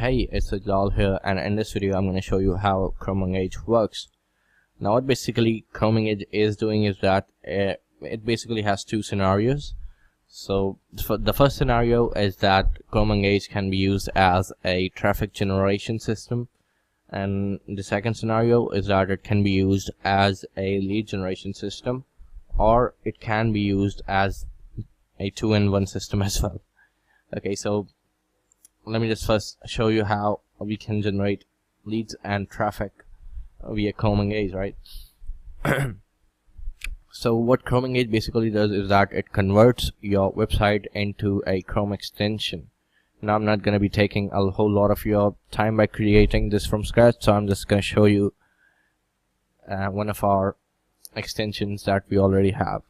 Hey, it's Ajal here, and in this video I'm going to show you how ChromEngage works. Now what basically ChromEngage is doing is that it basically has two scenarios. So for the first scenario is that ChromEngage can be used as a traffic generation system, and the second scenario is that it can be used as a lead generation system, or it can be used as a two-in-one system as well. Okay, so let me just first show you how we can generate leads and traffic via ChromEngage, right? So what ChromEngage basically does is that it converts your website into a Chrome extension. Now I'm not going to be taking a whole lot of your time by creating this from scratch, so I'm just going to show you one of our extensions that we already have.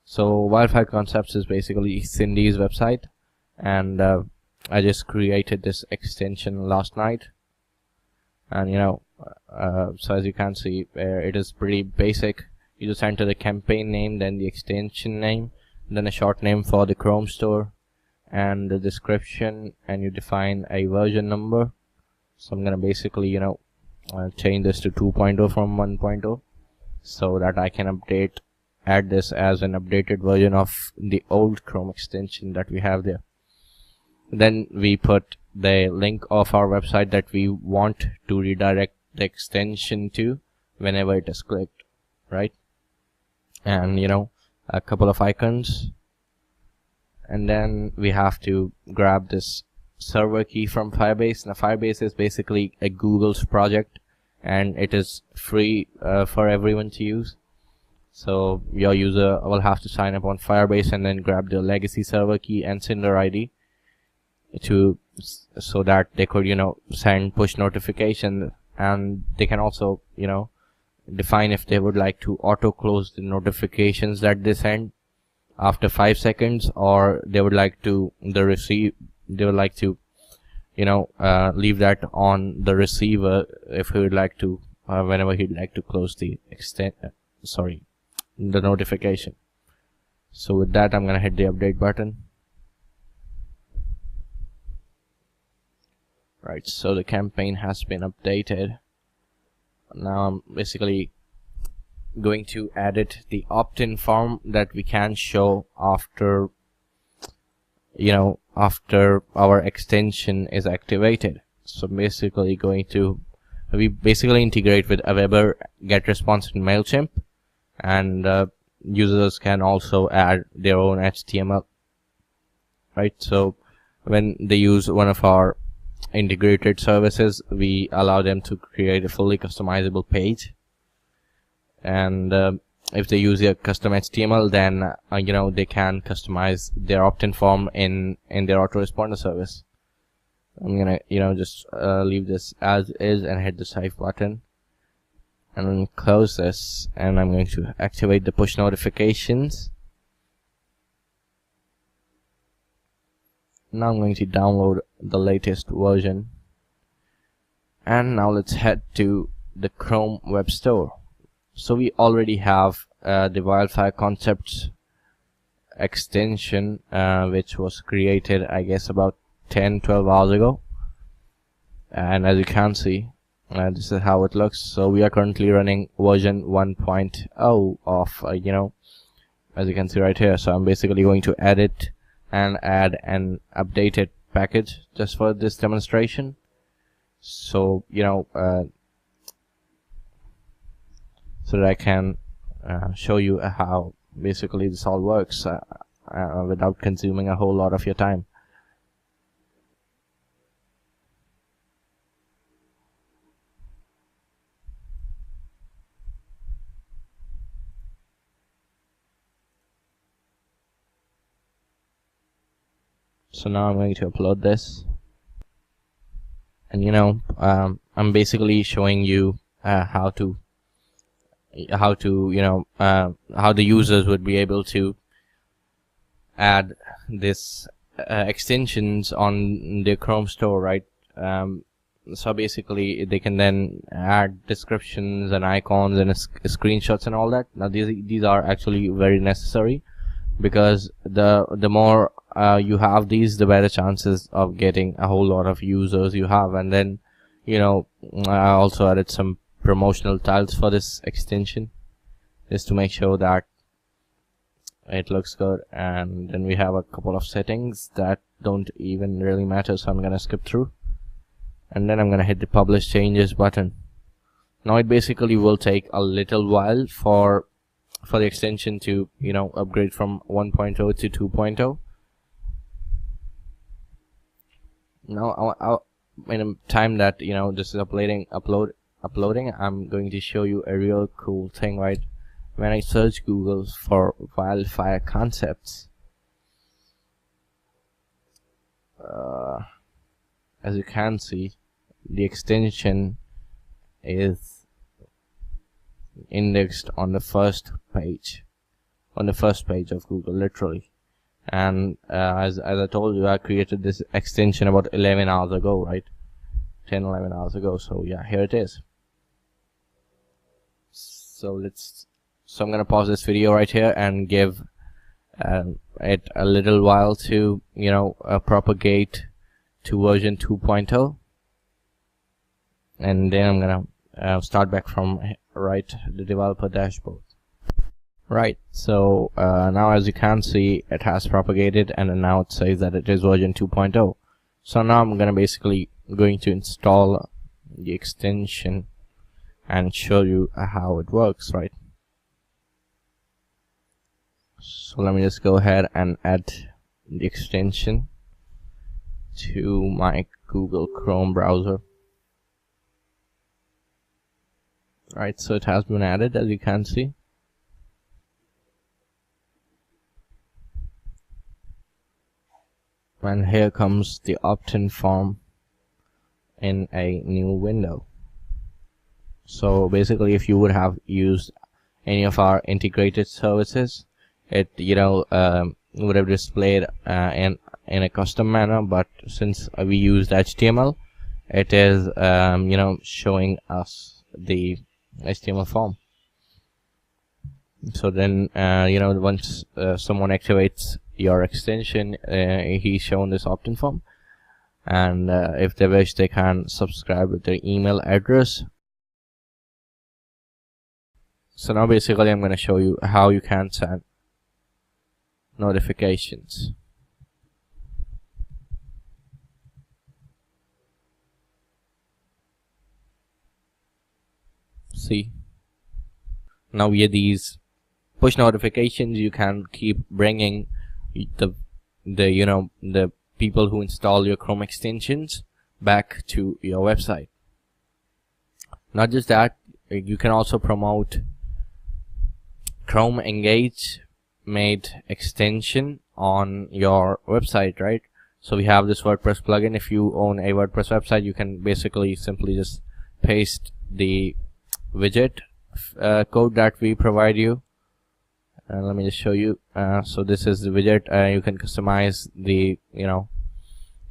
So Wildfire Concepts is basically Cindy's website, and I just created this extension last night, and so as you can see, it is pretty basic. You just enter the campaign name, then the extension name, then a short name for the Chrome store, and the description, and you define a version number. So I'm gonna basically change this to 2.0 from 1.0 so that I can add this as an updated version of the old Chrome extension that we have there. Then we put the link of our website that we want to redirect the extension to whenever it is clicked, right? And a couple of icons, and then we have to grab this server key from Firebase. Now Firebase is basically a Google's project, and it is free for everyone to use. So your user will have to sign up on Firebase and then grab the legacy server key and sender ID so that they could send push notification, and they can also define if they would like to auto close the notifications that they send after 5 seconds, or they would like to leave that on the receiver if he would like to whenever he'd like to close the the notification. So with that, I'm gonna hit the update button. Right, so the campaign has been updated. Now I'm basically going to edit the opt-in form that we can show after our extension is activated. So basically we basically integrate with Aweber, GetResponse, and MailChimp, and users can also add their own HTML, right? So when they use one of our integrated services, we allow them to create a fully customizable page, and if they use a custom HTML, then they can customize their opt-in form in their autoresponder service. I'm gonna just leave this as is and hit the save button, and then close this, and I'm going to activate the push notifications. Now I'm going to download the latest version, and now let's head to the Chrome Web Store. So we already have the Wildfire Concepts extension, which was created I guess about 10-12 hours ago, and as you can see, this is how it looks. So we are currently running version 1.0 of as you can see right here. So I'm basically going to edit and add an updated package just for this demonstration. So so that I can show you how basically this all works without consuming a whole lot of your time. So now I'm going to upload this, and I'm basically showing you how the users would be able to add this extensions on their Chrome store, right? So basically they can then add descriptions and icons and screenshots and all that. Now these are actually very necessary, because the more you have these, the better chances of getting a whole lot of users you have. And then, you know, I also added some promotional tiles for this extension just to make sure that it looks good. And then we have a couple of settings that don't even really matter, so I'm gonna skip through, and then I'm gonna hit the publish changes button. Now it basically will take a little while for the extension to, you know, upgrade from 1.0 to 2.0. Now in a time that, you know, this is uploading, I'm going to show you a real cool thing, right? When I search Google for wildfire concepts, as you can see, the extension is indexed on the first page of Google, literally. And as I told you, I created this extension about 11 hours ago, right? 10-11 hours ago. So yeah, here it is. So I'm gonna pause this video right here and give it a little while to, you know, propagate to version 2.0, and then I'm gonna start back from the developer dashboard. Right, so now as you can see, it has propagated, and then now it says that it is version 2.0. So now I'm basically going to install the extension and show you how it works, right? So let me just go ahead and add the extension to my Google Chrome browser. Right, so it has been added, as you can see. And here comes the opt-in form in a new window. So basically, if you would have used any of our integrated services, it, you know, would have displayed in a custom manner, but since we used HTML, it is you know, showing us the HTML form. So then you know, once someone activates your extension, he's shown this opt-in form, and if they wish, they can subscribe with their email address. So now basically I'm going to show you how you can send notifications. See, now via these push notifications, you can keep bringing the you know, the people who install your Chrome extensions back to your website. Not just that, you can also promote ChromEngage made extension on your website, right? So we have this WordPress plugin. If you own a WordPress website, you can basically simply just paste the widget code that we provide you. Let me just show you. So this is the widget. You can customize the, you know,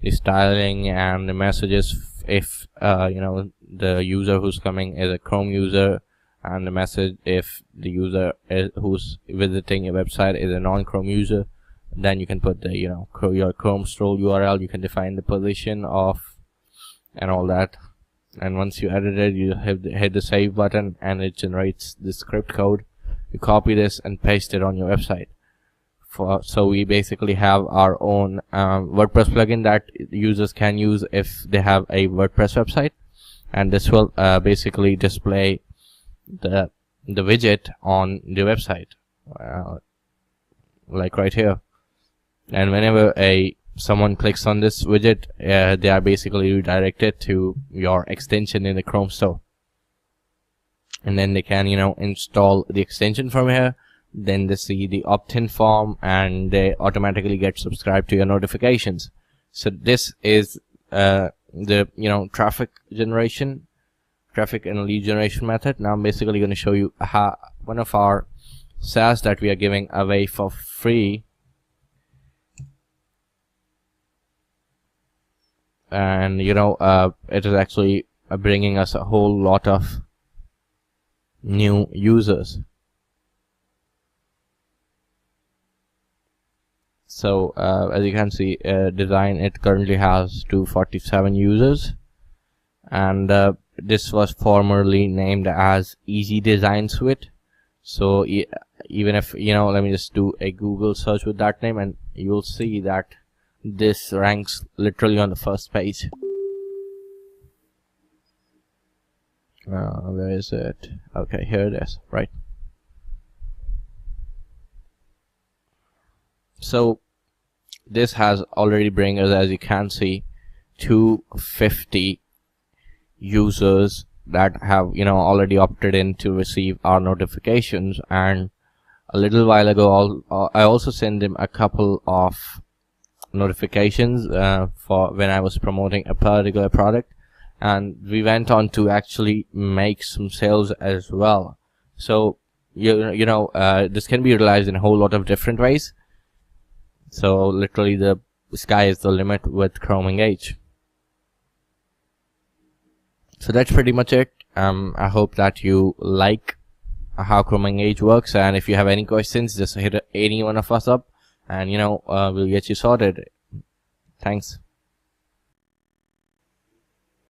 the styling and the messages if you know, the user who's coming is a Chrome user, and the message if the user who's visiting your website is a non-Chrome user. Then you can put the, you know, your Chrome store URL. You can define the position of and all that. And once you edit it, you hit the save button, and it generates the script code. You copy this and paste it on your website. So we basically have our own WordPress plugin that users can use if they have a WordPress website, and this will basically display the widget on the website, like right here. And whenever someone clicks on this widget, they are basically redirected to your extension in the Chrome store, and then they can, you know, install the extension from here. Then they see the opt-in form, and they automatically get subscribed to your notifications. So this is the, you know, traffic and lead generation method. Now I'm basically going to show you how one of our SaaS that we are giving away for free, and you know, it is actually bringing us a whole lot of new users. So as you can see, design, it currently has 247 users, and this was formerly named as Easy Design Suite. So even if, you know, let me just do a Google search with that name, and you'll see that this ranks literally on the first page. Where is it? Okay, here it is, right? So this has already bring us, as you can see, 250 users that have, you know, already opted in to receive our notifications. And a little while ago, I also sent them a couple of notifications for when I was promoting a particular product, and we went on to actually make some sales as well. So you know, this can be utilized in a whole lot of different ways. So literally the sky is the limit with ChromEngage. So that's pretty much it. I hope that you like how ChromEngage works, and if you have any questions, just hit any one of us up, and you know, we'll get you sorted. Thanks.